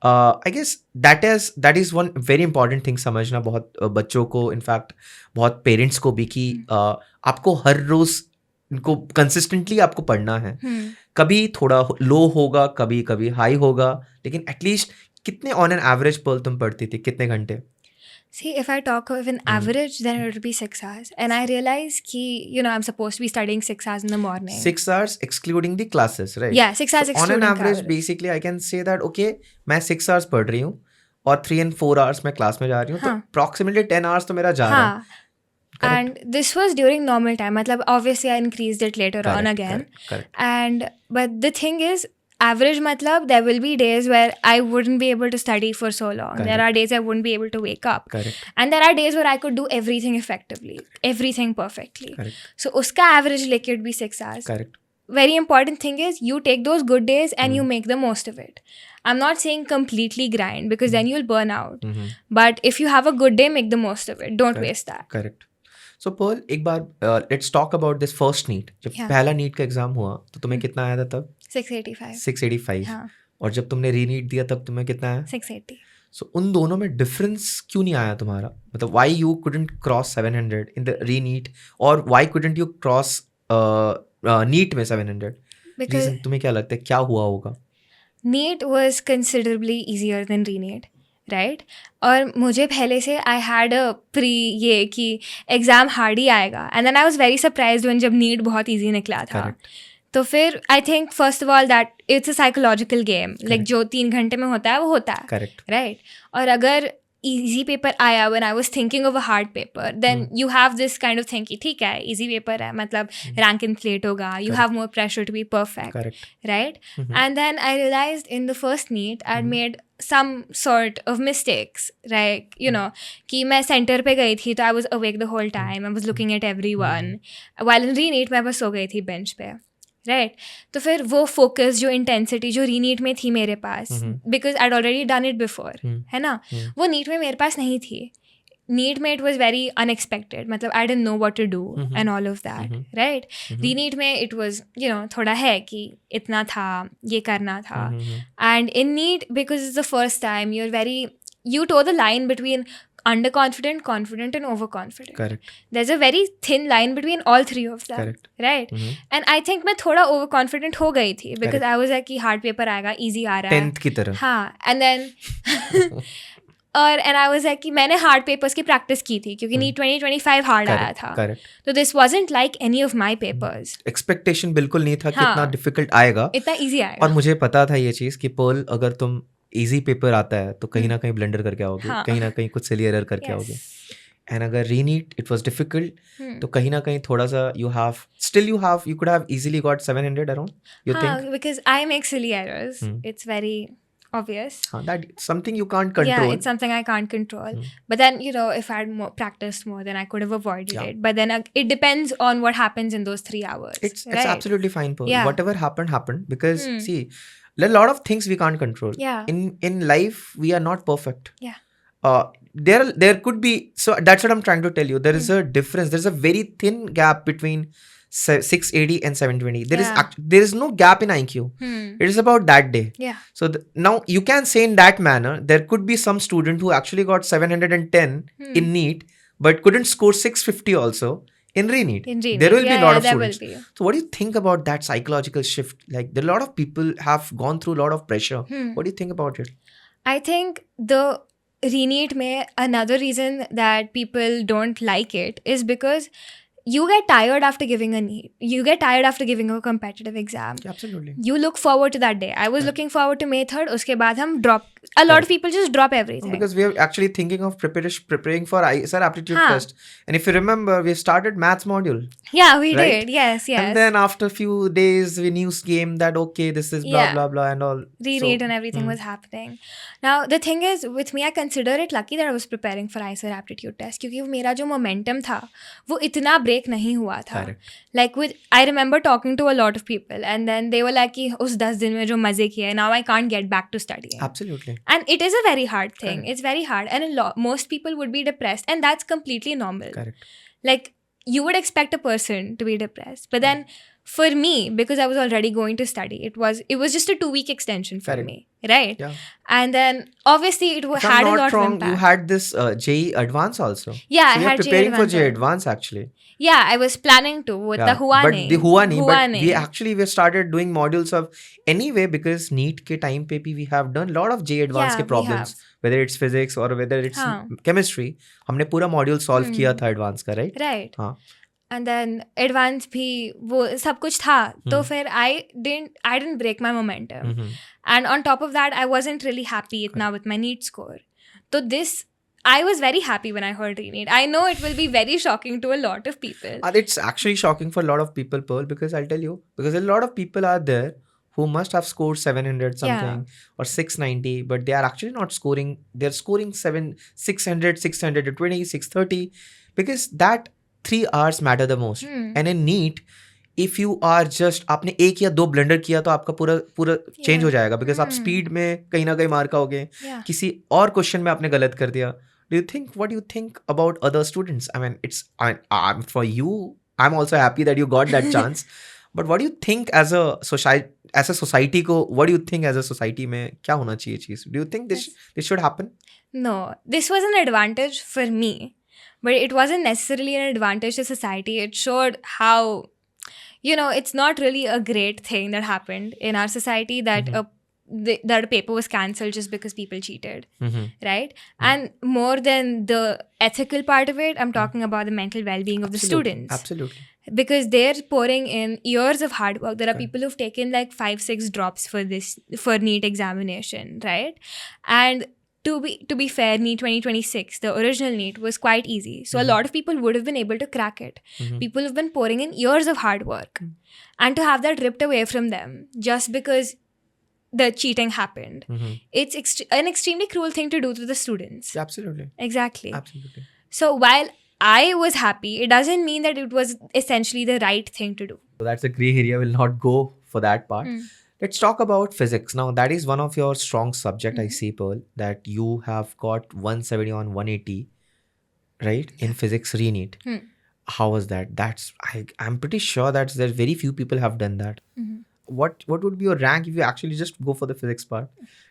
I guess that is one very important thing समझना, बहुत बच्चों को, in fact बहुत parents को भी, कि आपको हर रोज इनको कंसिस्टेंटली आपको पढ़ना है. कभी थोड़ा लो होगा, कभी कभी हाई होगा, लेकिन एटलीस्ट कितने ऑन एन एवरेज पर्ल तुम पढ़ती थी, कितने घंटे? See, if I talk of an average, then it would be 6 hours. And I realize ki, I'm supposed to be studying 6 hours in the morning. 6 hours excluding the classes, right? Yeah, 6 hours excluding on an average, classes. basically, I can say that, okay, मैं 6 hours पढ़ रही हूँ और 3 and 4 hours मैं class में जा रही हूँ, तो approximately 10 hours तो मेरा जा रहा है. And this was during normal time. Matlab, obviously, I increased it later on again. Correct. But the thing is, average matlab, there will be days where I wouldn't be able to study for so long. Correct. There are days I wouldn't be able to wake up. Correct. And there are days where I could do everything effectively, everything perfectly. Correct. So uska average leke would be 6 hours. Correct. Very important thing is you take those good days and you make the most of it. I'm not saying completely grind, because then you'll burn out. But if you have a good day, make the most of it. Don't waste that. Correct. So Pearl, एक बार let's talk about this first NEET. जब पहला NEET का exam हुआ तो तुम्हें कितना आया था तब? 685. हाँ. और जब तुमने री-नीट दिया तब तुम्हें कितना आया? 680. So उन दोनों में डिफरेंस क्यों नहीं आया तुम्हारा? मतलब why you couldn't cross 700 in the re-NEET, और why couldn't you cross NEET में 700? Because Reason तुम्हें क्या लगता है क्या हुआ होगा? NEET was considerably easier than re-NEET. Right और मुझे पहले से आई हैड अ प्री ये कि एग्ज़ाम हार्ड ही आएगा, and then I was very surprised when जब नीट बहुत इजी निकला था. तो फिर I think first of all that it's a psychological game, like जो 3 घंटे में होता है वो होता है, राइट. और अगर easy paper आया when I was thinking of a hard paper, then you have this kind of thing कि ठीक है easy paper है, मतलब rank inflate होगा, you have more pressure to be perfect, right? And then I realized in the first NEET I'd made some sort of mistakes, right? कि मैं center पे गई थी तो I was awake the whole time, I was looking at everyone, while in re-NEET मैं बस सो गई थी bench पे, राइट. तो फिर वो फोकस जो इंटेंसिटी जो री-नीट में थी मेरे पास, because I already done it before, है ना, वो नीट में मेरे पास नहीं थी. नीट में इट वॉज वेरी अनएक्सपेक्टेड, मतलब I didn't know what to do and all of that, right. Re NEET में इट वॉज थोड़ा है कि इतना था, ये करना था. And in NEET because it's the first time you toe the line between underconfident, confident and overconfident. Correct. There's a very thin line between all three of them. Correct. Right? And I think मैं थोड़ा overconfident हो गई थी because I was like कि hard paper आएगा, easy आ रहा है. 10th की तरह. हाँ, and then and I was like कि मैंने hard papers की practice की थी क्योंकि NEET 2025 hard आया था. Correct. तो this wasn't like any of my papers. Expectation बिल्कुल नहीं था कि इतना difficult आएगा. इतना easy आएगा. और मुझे पता था ये चीज़ कि पर्ल अगर तुम इजी पेपर आता है तो कहीं ना कहीं ब्लेंडर करके आओगे, कहीं ना कहीं कुछ सिली एरर करके आओगे. एंड अगर री-नीट इट वाज डिफिकल्ट तो कहीं ना कहीं थोड़ा सा you could have easily got 700 around, you think? Because I make silly errors. It's very obvious. That's something you can't control. Yeah, it's something I can't control. But then, if I had practiced more, then I could have avoided it. But then it depends on what happens in those 3 hours. It's absolutely fine, Pearl. Yeah. Whatever happened because see, there are a lot of things we can't control. Yeah. In life, we are not perfect. Yeah. There could be, so that's what I'm trying to tell you. There is a difference. There's a very thin gap between 680 and 720. Yeah. There is no gap in IQ. It is about that day. Yeah. So now you can say in that manner, there could be some student who actually got 710 in NEET, but couldn't score 650 also in re-NEET. In re-NEET. There will be a lot of there students. will be. So what do you think about that psychological shift? Like, there are a lot of people have gone through a lot of pressure. What do you think about it? I think the re-NEET mein another reason that people don't like it is because you get tired after giving a NEET. You get tired after giving a competitive exam. Yeah, absolutely. You look forward to that day. I was looking forward to May 3rd. Uske baad hum drop. A lot of people just drop everything. Because we are actually thinking of preparing for ISR aptitude Haan. test. And if you remember, we started maths module. Yeah, we Right? did. Yes. And then after a few days, we news came that, okay, this is blah, Yeah. blah, blah and all. Re-NEET and everything was happening. Now, the thing is, with me, I consider it lucky that I was preparing for ISR aptitude test क्योंकि मेरा जो momentum था, वो इतना break नहीं हुआ था. Correct. Like I remember talking to a lot of people and then they were like कि उस 10 दिन में जो मजे किए, now I can't get back to studying. Absolutely. And it is a very hard thing. Correct. It's very hard. And most people would be depressed and that's completely normal. Correct. Like, you would expect a person to be depressed. But then for me, because I was already going to study, it was just a 2-week extension for Correct. me. Right? Yeah. And then obviously it If had I'm a not lot wrong, of impact. you had this JEE Advance also. Yeah, So I you are had preparing for JEE JEE Advance. Advance actually. Yeah, I was planning to with the हुआ but नहीं. the हुआ नहीं. हुआ But नहीं. we started doing modules of anyway because NEET के time पे भी we have done lot of JEE Advance Yeah, के we problems. Whether it's physics or whether it's हाँ. chemistry. हमने पूरा module solve किया था Advance का, right? Right. हाँ. And then advance भी वो सब कुछ था. तो फिर I didn't break my momentum. And on top of that, I wasn't really happy itna with my NEET score. So I was very happy when I heard re-NEET. I know it will be very shocking to a lot of people. It's actually shocking for a lot of people, Pearl, because I'll tell you, because a lot of people are there who must have scored 700 something or 690, but they are actually not scoring. They're scoring 600, 620, 630 because that 3 hours matter the most. And in NEET, if you are just आपने एक या दो blunder किया तो आपका पूरा change हो जाएगा बिकॉज आप स्पीड में कहीं ना कहीं मार खाओगे. किसी और क्वेश्चन में आपने गलत कर दिया. what do you think about other students? I mean, for you, I'm also happy that you got that chance. But what do you think as a society को, what do you think as a society में क्या होना चाहिए चीज? Do you think this should happen? No, this was an advantage for me, but it wasn't necessarily an advantage to society. It showed how, it's not really a great thing that happened in our society that that a paper was cancelled just because people cheated, right? And more than the ethical part of it, I'm talking about the mental well-being of the students. Absolutely. Because they're pouring in years of hard work. There are people who've taken like 5-6 drops for NEET examination, right? And to be fair, NEET 2026, the original NEET, was quite easy. So a lot of people would have been able to crack it. People have been pouring in years of hard work. And to have that ripped away from them just because the cheating happened, it's an extremely cruel thing to do to the students. Absolutely. Exactly. Absolutely. So while I was happy, it doesn't mean that it was essentially the right thing to do. So that's a gray area. We'll not go for that part. Let's talk about physics. Now, that is one of your strong subject, I see, Pearl, that you have got 170 on 180, right? In physics re-NEET. How was that? I'm pretty sure that there's very few people have done that. What would be your rank if you actually just go for the physics part?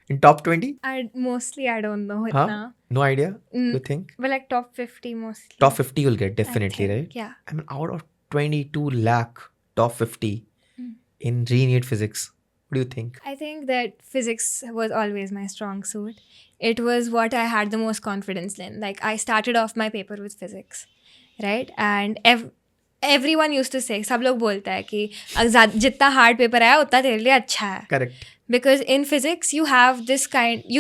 In top 20? I don't know it Huh? now. No idea? You think? But like top 50 mostly. Top 50 you'll get, I definitely, think, right? Yeah. I mean, out of 22 lakh top 50 in re-NEET physics, what do you think? I think that physics was always my strong suit. It was what I had the most confidence in. Like, I started off my paper with physics, right? And everyone used to say, सब लोग बोलता है कि जितना hard paper आया उतना तेरे लिए अच्छा है. Correct. Because in physics, you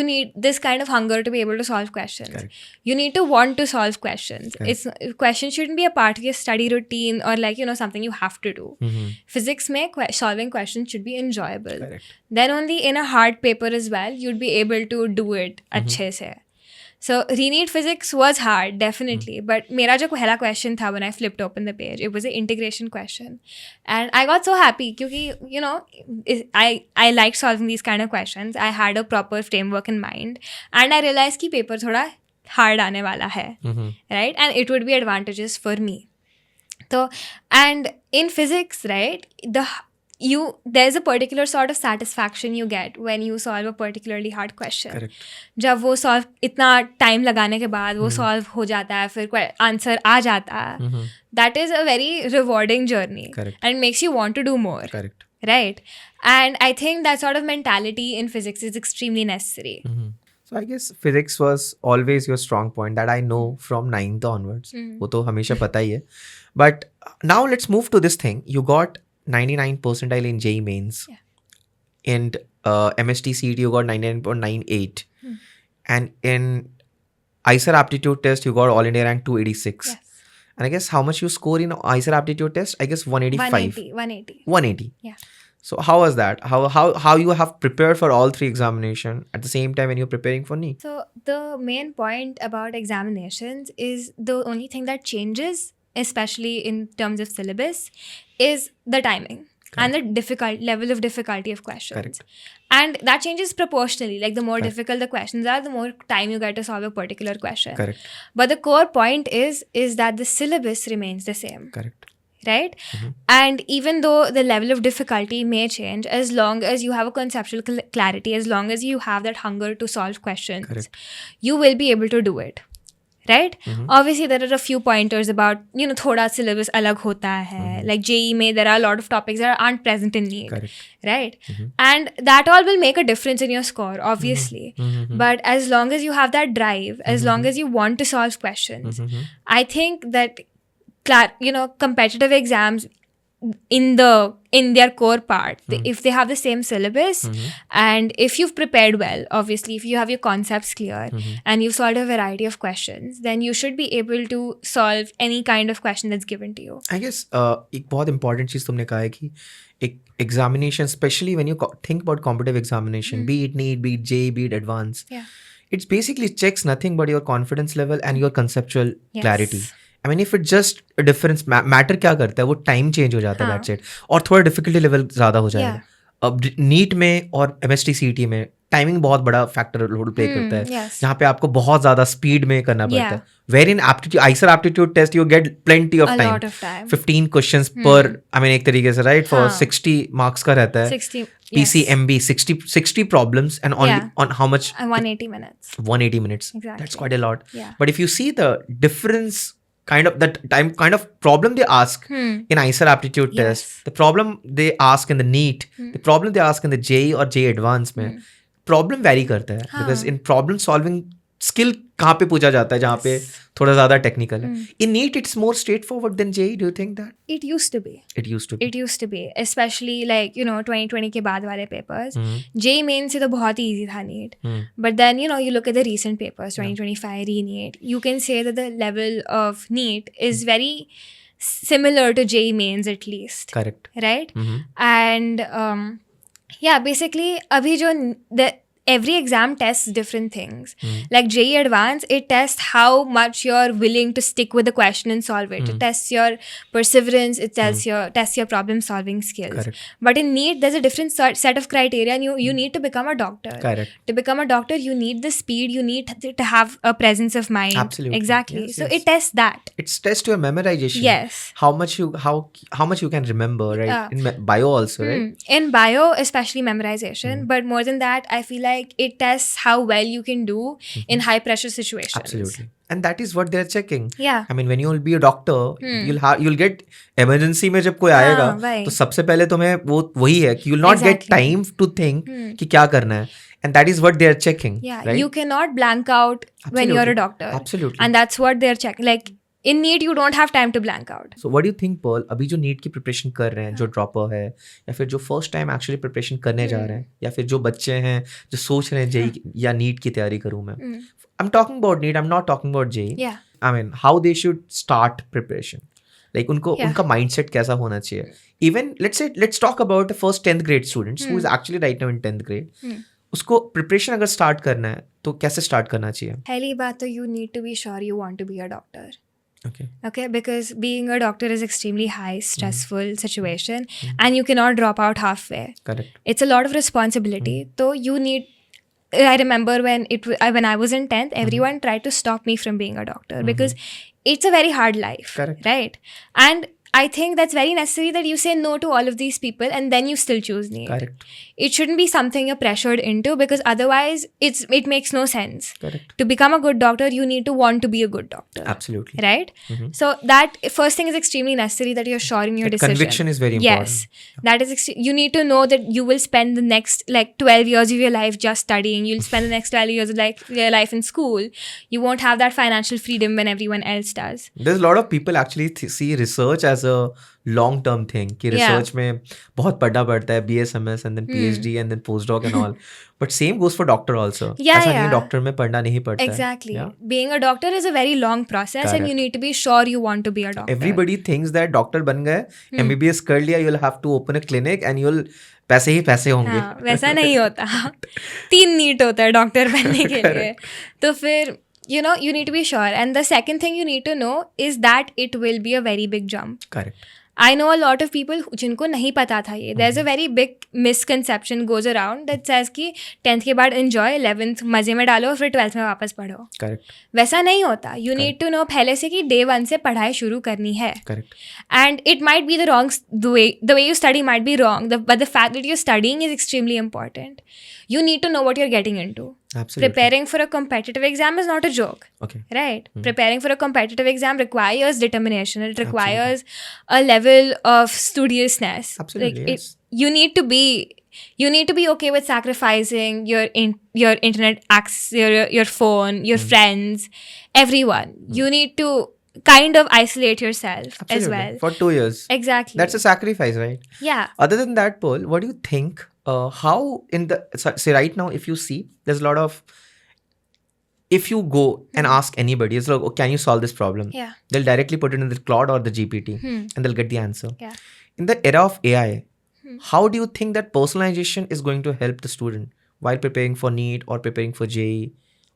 need this kind of hunger to be able to solve questions. Correct. You need to want to solve questions. Correct. Questions shouldn't be a part of your study routine or like, something you have to do. Physics mein solving questions should be enjoyable. Correct. Then only in a hard paper as well, you'd be able to do it अच्छे से. So re-NEET physics was hard, definitely. But मेरा जो पहला question था when I flipped open the page, it was an integration question. And I got so happy क्योंकि, I liked solving these kind of questions. I had a proper framework in mind. And I realized कि paper थोड़ा hard आने वाला है, right? And it would be advantageous for me. So, and in physics, right, there's a particular sort of satisfaction you get when you solve a particularly hard question. Correct. जब वो solve इतना time लगाने के बाद वो solve हो जाता है, फिर आंसर आ जाता है, that is a very rewarding journey. Correct. And it makes you want to do more. Correct. Right? And I think that sort of mentality in physics is extremely necessary. So I guess physics was always your strong point that I know from 9th onwards. वो तो हमेशा पता ही है. But now let's move to this thing. You got 99 percentile in JEE mains. Yeah. In MST CET you got 99.98. And in ICER aptitude test you got all India rank 286. Yes. And I guess how much you score in ICER aptitude test? I guess 185. 180. 180. Yeah. So how was that? How you have prepared for all three examination at the same time when you're preparing for NEET? So the main point about examinations is the only thing that changes, especially in terms of syllabus, is the timing and the level of difficulty of questions. Correct. And that changes proportionally. Like the more difficult the questions are, the more time you get to solve a particular question. Correct. But the core point is that the syllabus remains the same. Correct. Right? And even though the level of difficulty may change, as long as you have a conceptual clarity, as long as you have that hunger to solve questions, Correct. you will be able to do it. Right? Obviously, there are a few pointers about, thoda syllabus alag hota hai. Like JEE mein, there are a lot of topics that aren't present in NEET. Correct. Right? And that all will make a difference in your score, obviously. But as long as you have that drive, as long as you want to solve questions, I think that competitive exams in their core part, if they have the same syllabus and if you've prepared well, obviously, if you have your concepts clear and you've solved a variety of questions, then you should be able to solve any kind of question that's given to you. I guess एक बहुत important चीज़ तुमने कहा है कि एक examination, especially when you think about competitive examination, be it NEET, be it JEE, be it advanced, it basically checks nothing but your confidence level and your conceptual clarity. I mean, if it just a difference matter क्या करता है, वो time change हो जाता है, that's it. और थोड़ा difficulty level ज़्यादा हो जाएगा. अब NEET में और MST CET में टाइमिंग बहुत बड़ा फैक्टर रोल प्ले करता है, जहाँ पे आपको बहुत ज्यादा स्पीड में करना पड़ता है. Where in aptitude, IISER aptitude test you get plenty of time, 15 questions पर, आई मीन एक तरीके से राइट, फॉर 60 मार्क्स का रहता है. PCMB 60 problems and only on how much? 180 minutes. 180 minutes. Exactly. That's quite a lot. But if you see the difference, kind of problem they ask in ICER aptitude test, the problem they ask in the NEET, the problem they ask in the JEE or JEE Advanced में, problem vary करता है. Because in problem solving skill कहाँ पे पूछा जाता है, जहाँ पे थोड़ा ज्यादा टेक्निकल है. In NEET it's more straightforward than JEE. Do you think that? It used to be, especially like 2020 के बाद वाले पेपर्स. JEE मेन से तो बहुत ही easy था NEET, but then you look at the recent papers, 2025 re-NEET, you can say that the level of NEET is very similar to JEE mains at least. Correct. Right? And basically abhi jo every exam tests different things. Like JEE Advanced, it tests how much you're willing to stick with the question and solve it. It tests your perseverance, it tests your problem solving skills. Correct. But in NEET, there's a different set of criteria, and you need to become a doctor. Correct. To become a doctor, you need the speed, you need to have a presence of mind. Absolutely. Exactly. Yes, so yes. it tests that. It's test your memorization. Yes. How much you can remember, right? In bio also, right? In bio, especially memorization, but more than that, I feel like it tests how well you can do in high pressure situations. Absolutely. And that is what they're checking. Yeah. I mean, when you'll be a doctor, you'll get emergency में जब कोई आएगा, तो सबसे पहले तुम्हें वही है कि you'll not get time to think कि क्या करना है. And that is what they're checking. Yeah. Right? You cannot blank out when you're a doctor. Absolutely. And that's what they're checking. Like in NEET, you don't have time to blank out. So what do you think, Pearl? अभी जो NEET की preparation कर रहे हैं, जो dropper है, या फिर जो फर्स्ट टाइम एक्चुअली प्रिपरेशन करने जा रहे हैं, या फिर जो बच्चे हैं जो सोच रहे हैं जेईई या नीट की तैयारी करूँ मैं. I'm talking about NEET. I'm not talking about JEE. Yeah. I mean, how they should start preparation. Like उनका mindset कैसा होना चाहिए. Even let's talk about the first 10th grade students who is actually right now in 10th grade. उसको preparation अगर start करना है तो कैसे स्टार्ट करना चाहिए? पहली बात तो you need to be sure you want to be a doctor. Okay, because being a doctor is extremely high, stressful situation, and you cannot drop out halfway. Correct. It's a lot of responsibility. So you need. I remember when I was in 10th, everyone tried to stop me from being a doctor because it's a very hard life. Correct. Right? And I think that's very necessary that you say no to all of these people and then you still choose need. Correct. It shouldn't be something you're pressured into, because otherwise it makes no sense. Correct. To become a good doctor, you need to want to be a good doctor. Absolutely. Right? Mhm. So that first thing is extremely necessary, that you're sure in your That decision. conviction is very Yes. important. That is you need to know that you will spend the next like 12 years of your life just studying. You'll spend the next 12 years of like your life in school. You won't have that financial freedom when everyone else does. There's a lot of people actually see research as a long term thing कि Yeah. research में बहुत पढ़ना पड़ता है BSMS and then PhD and then postdoc and all, but same goes for doctor also. Yeah, ऐसा नहीं है yeah. Doctor में पढ़ना नहीं पड़ता है. Exactly. Yeah? Being a doctor is a very long process and you Correct. need to be sure you want to be a doctor. Everybody thinks that doctor बन गए MBBS कर लिया, you'll have to open a clinic and you'll पैसे ही पैसे होंगे. हाँ, वैसा नहीं होता. 3 नीट होता है डॉक्टर बनने के लिए. तो फिर you need to be sure. And the second thing you need to know is that it will be a very big jump. Correct. I know a lot of people जिनको नहीं पता था ये. There's a very big misconception goes around that says कि 10th के बाद enjoy, 11th मजे में डालो, फिर 12th में वापस पढ़ो. Correct. वैसा नहीं होता. You need to know पहले से कि day 1 से पढ़ाई शुरू करनी है. Correct. And it might be the way you study might be wrong, but the fact that you're studying is extremely important. You need to know what you're getting into. Absolutely. Preparing for a competitive exam is not a joke. Okay. Right? Preparing for a competitive exam requires determination. It requires a level of studiousness. Absolutely, yes. You need to be okay with sacrificing your internet access, your phone, your friends, everyone. You need to kind of isolate yourself as Absolutely. well. For 2 years. Exactly. That's a sacrifice, right? Yeah. Other than that, Paul, what do you think? How in the say right now, if you see, there's a lot of. If you go and ask anybody, it's like, oh, can you solve this problem? Yeah. They'll directly put it in the Claude or the GPT, and they'll get the answer. Yeah. In the era of AI, how do you think that personalization is going to help the student while preparing for NEET or preparing for JEE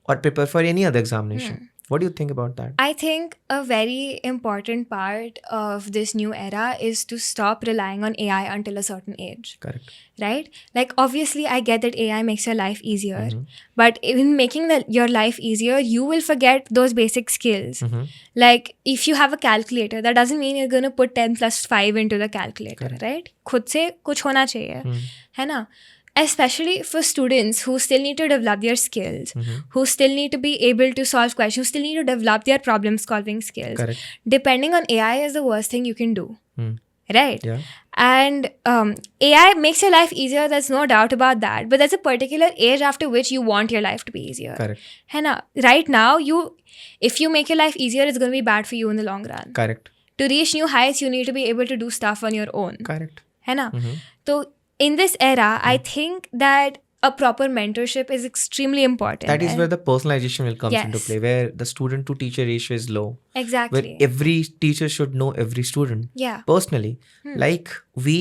or prepare for any other examination? What do you think about that? I think a very important part of this new era is to stop relying on AI until a certain age. Correct. Right? Like, obviously, I get that AI makes your life easier, but in making your life easier, you will forget those basic skills. Like, if you have a calculator, that doesn't mean you're going to put 10 plus 5 into the calculator, right? खुद से कुछ होना चाहिए, है ना? Especially for students who still need to develop their skills, who still need to be able to solve questions, who still need to develop their problem-solving skills. Correct. Depending on AI is the worst thing you can do. Right? Yeah. And AI makes your life easier, there's no doubt about that. But there's a particular age after which you want your life to be easier. Correct. है ना? Right now, if you make your life easier, it's going to be bad for you in the long run. Correct. To reach new heights, you need to be able to do stuff on your own. Correct. है ना? So in this era, I think that a proper mentorship is extremely important. That is where the personalization will come into Yes. play, where the student to teacher ratio is low. Exactly. Where every teacher should know every student. Yeah. Personally, like we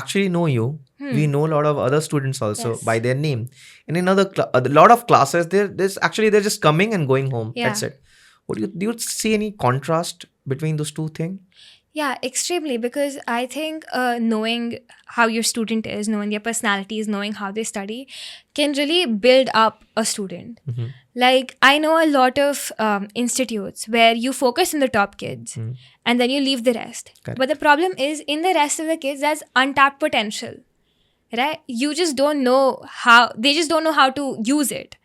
actually know you. We know a lot of other students also Yes. by their name. And in a lot of classes, they're just coming and going home. Yeah. That's it. Do you see any contrast between those two things? Yeah, extremely, because I think knowing how your student is, knowing their personalities, knowing how they study can really build up a student. Like, I know a lot of institutes where you focus on the top kids and then you leave the rest. Correct. But the problem is, in the rest of the kids, there's untapped potential, right? You just don't know they just don't know how to use it.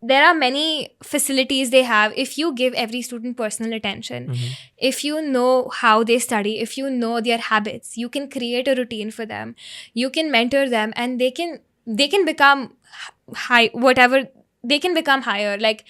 There are many facilities they have. If you give every student personal attention, if you know how they study, if you know their habits, you can create a routine for them. You can mentor them, and they can become high, whatever, they can become higher. Like,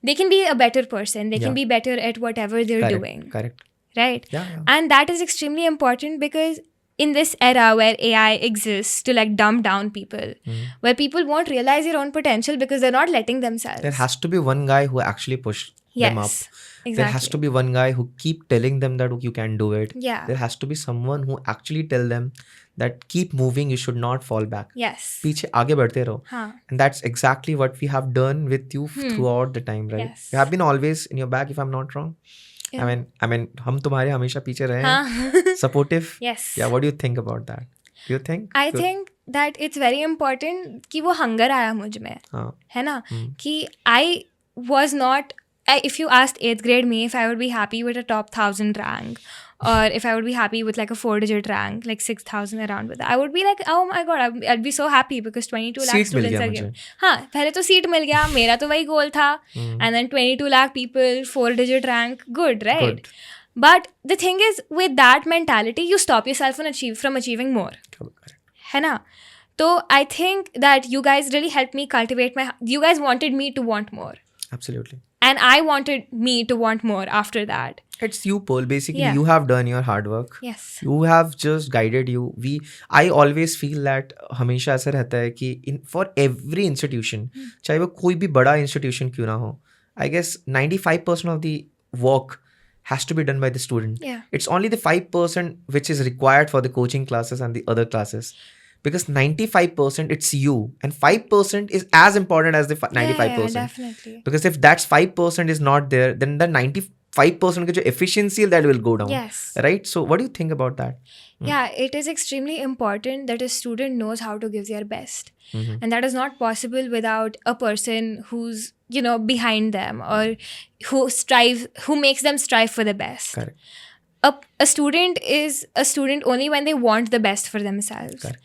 they can be a better person. They can be better at whatever they're doing. Correct. Right? Yeah. And that is extremely important, because in this era where AI exists to like dumb down people, where people won't realize their own potential because they're not letting themselves. There has to be one guy who actually push them up. Exactly. There has to be one guy who keep telling them that you can do it. Yeah. There has to be someone who actually tell them that keep moving, you should not fall back. Yes. पीछे आगे बढ़ते रहो. हाँ. And that's exactly what we have done with you throughout the time, right? Yes. You have been always in your back, if I'm not wrong. Yeah. I mean, हम तुम्हारे हमेशा पीछे रहे हैं. हाँ. Supportive. Yes. Yeah. What do you think about that? Do you think? I think that it's very important कि वो hunger आया मुझ में, हाँ. है ना? कि I was not if you asked 8th grade me if I would be happy with a top 1000 rank, or if I would be happy with like a 4-digit rank, like 6,000 around with that, I would be like, oh my god, I'd be so happy because 22 lakh seat mill students गया are मुझे. given. हाँ, पहले तो seat मिल गया, मेरा तो वही गोल था. And then 22 lakh people, 4-digit rank, good, right? Good. But the thing is, with that mentality, you stop yourself from achieving more. Correct. है ना? So I think that you guys really helped me cultivate you guys wanted me to want more. Absolutely. And I wanted me to want more after that. It's you, Pearl. Basically, Yeah. you have done your hard work. Yes. You have just guided you. I always feel that हमेशा ऐसा रहता है कि for every institution, चाहे वो कोई भी बड़ा institution क्यों ना हो, I guess 95% of the work has to be done by the student. Yeah. It's only the 5% which is required for the coaching classes and the other classes. Because 95% it's you, and 5% is as important as the 95%. Yeah, definitely. Because if that's 5% is not there, then the 95% के जो efficiency that will go down. Yes. Right? So what do you think about that? Yeah, it is extremely important that a student knows how to give their best. And that is not possible without a person who's, behind them, or who makes them strive for the best. Correct. A student is a student only when they want the best for themselves. Correct.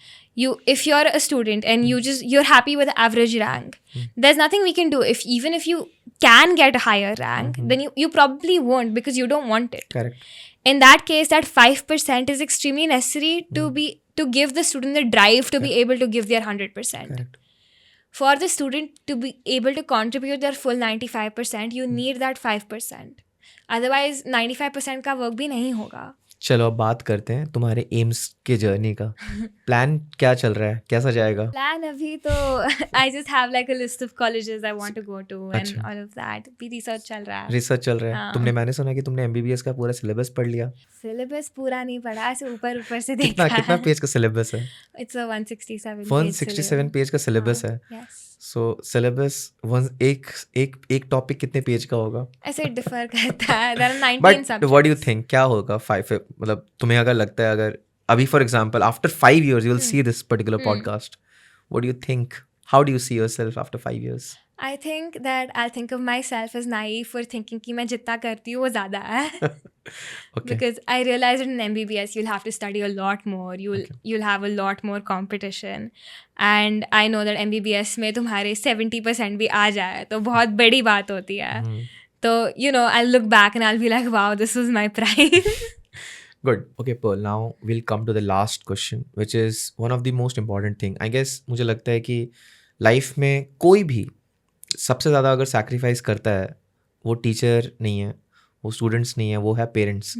If you're a student and you're happy with the average rank, there's nothing we can do. Even if you can get a higher rank, then you probably won't, because you don't want it. Correct. In that case, that 5% is extremely necessary to give the student the drive to be able to give their 100%. Correct. For the student to be able to contribute their full 95%, you need that 5%. Otherwise 95% का work भी नहीं होगा. चलो अब बात करते हैं तुम्हारे एम्स के जर्नी का. प्लान क्या चल रहा है, कैसा जाएगा? प्लान अभी तो I just have like a list of colleges I want to go to and अच्छा. all of that. भी रिसर्च चल रहा है. रिसर्च चल रहा है. मैंने सुना कि तुमने MBBS का पूरा सिलेबस पढ़ लिया. सिलेबस पूरा नहीं पढ़ा, ऐसे ऊपर से देखा कितना पेज का सिलेबस है? It's a 167 167 पेज का सिलेबस है. Yes. सो सिलेबस एक टॉपिक कितने पेज का होगा? ऐसे डिफर करता है. There are 19 but subjects. What do you think क्या होगा? 5 मतलब तुम्हें अगर लगता है, अगर अभी for example after 5 years you will see this particular podcast, what do you think, how do you see yourself after 5 years? I think that I'll think of myself as naive for thinking कि मैं जितना करती हूँ वो ज़्यादा है. Okay. Because I realized in MBBS you'll have to study a lot more. You'll have a lot more competition. And I know that MBBS में तुम्हारे 70% भी आ जाए तो बहुत बड़ी बात होती है. तो I'll look back and I'll be like, wow, this was my prize. Good. Okay, Pearl, now we'll come to the last question, which is one of the most important thing. I guess मुझे लगता है कि life में कोई भी सबसे ज़्यादा अगर सैक्रिफाइस करता है, वो टीचर नहीं है, वो स्टूडेंट्स नहीं है, वो है पेरेंट्स.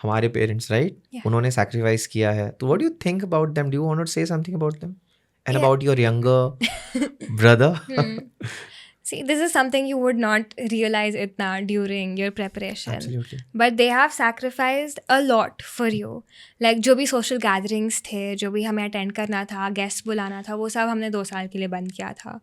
हमारे पेरेंट्स, राइट? उन्होंने सैक्रिफाइस किया है. तो what do you think about them? Do you want to say something about them and about your younger brother? See, this is something you would not realize itna during your preparation. Absolutely. But they have sacrificed a lot for you. Like जो भी social gatherings थे, जो भी हमें attend करना था, guests बुलाना था, वो सब हमने 2 साल के लिए बंद किया था.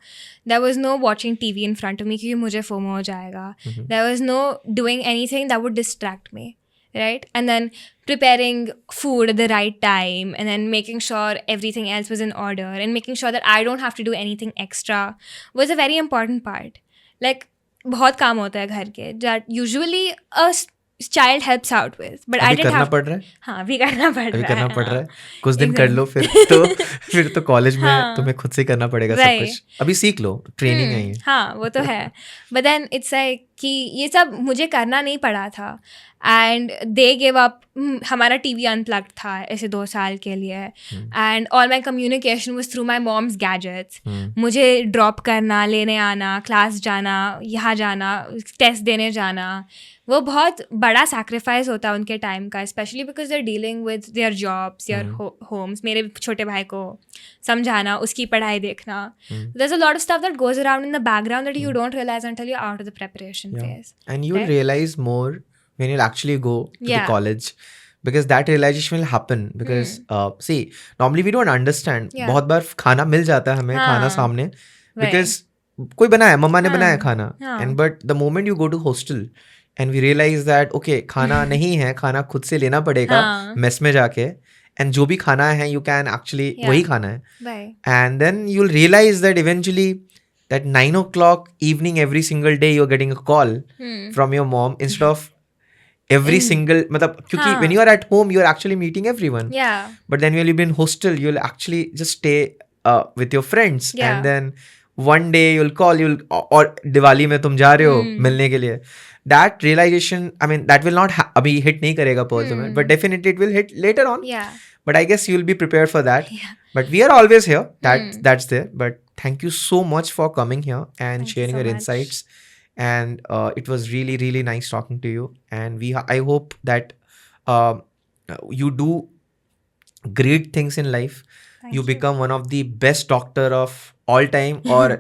There was no watching TV in front of me क्योंकि मुझे FOMO हो जाएगा. There was no doing anything that would distract me. Right? And then preparing food at the right time, and then making sure everything else was in order, and making sure that I don't have to do anything extra was a very important part. Like, बहुत काम होता है घर के that usually a child helps out with, but I didn't have. पड़ रहा है? हाँ, अभी करना पड़ रहा है. करना पड़ रहा है. कुछ दिन कर लो, फिर तो कॉलेज में तुम्हें खुद से करना पड़ेगा सब कुछ. अभी सीख लो, ट्रेनिंग है ये. हाँ, वो तो है. But then it's like कि ये सब मुझे करना नहीं पड़ा था. And they gave up. हमारा TV unplugged था ऐसे 2 साल के लिए. And all my communication was through my mom's gadgets. मुझे ड्रॉप करना, लेने आना, क्लास जाना, यहाँ जाना, टेस्ट देने जाना, वो बहुत बड़ा सैक्रिफाइस होता है उनके टाइम का, specially because they are dealing with their jobs, their homes. मेरे छोटे भाई को समझाना, उसकी पढ़ाई देखना. There's a lot of stuff that goes around in the background that you don't realize until you're out of the preparation phase. And you'll realize more when you'll actually go to the college, because that realization will happen. Because see, normally we don't understand. बहुत बार खाना मिल जाता है हमें, खाना सामने, because कोई बनाया, मम्मा ने बनाया खाना. And but the moment you go to hostel and we realize that okay, खाना नहीं है, खाना खुद से लेना पड़ेगा मेस में जाके, and जो भी खाना है you can actually वही खाना है. And then you'll realize that eventually that 9 o'clock evening every single day you're getting a call from your mom instead of every In- single मतलब क्योंकि when हाँ. you are at home you're actually meeting everyone, Yeah. but then when you be in hostel you'll actually just stay with your friends, Yeah. and then one day you'll call, you'll और दिवाली में तुम जा रहे हो मिलने के लिए. That realization, I mean, that will not अभी hit नहीं करेगा Pearl में, but definitely it will hit later on. Yeah. But I guess you'll be prepared for that. Yeah. But we are always here. That's there. But thank you so much for coming here and Thank you sharing so your much. insights. And it was really, really nice talking to you. And I hope that uh, you do great things in life. Thank You you. become one of the best doctor of all time. और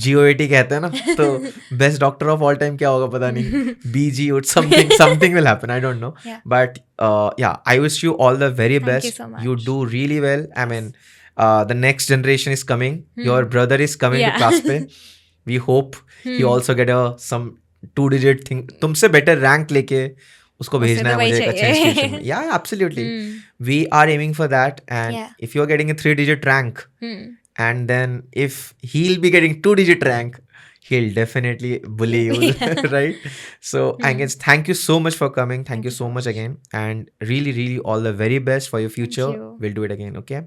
GOAT कहते हैं ना, तो best doctor of all time क्या होगा पता नहीं. BG or something will happen. I don't know. Yeah. But yeah, I wish you all the very Thank best. you so much. You do really well. I mean, the next generation is coming. Your brother is coming to Yeah. class पे. We hope he also get some 2-digit thing. तुमसे better rank लेके उसको उससे भेजना तो है वही मुझे एक अच्छे चाहिए. institution में. Yeah, absolutely. We are aiming for that. And Yeah. if you are getting a 3-digit rank, Hmm. and then if he'll be getting 2-digit rank, he'll definitely bully you. Right? So I guess thank you so much for coming. Thank you so much again, and really, really all the very best for your future. you. We'll do it again. Okay.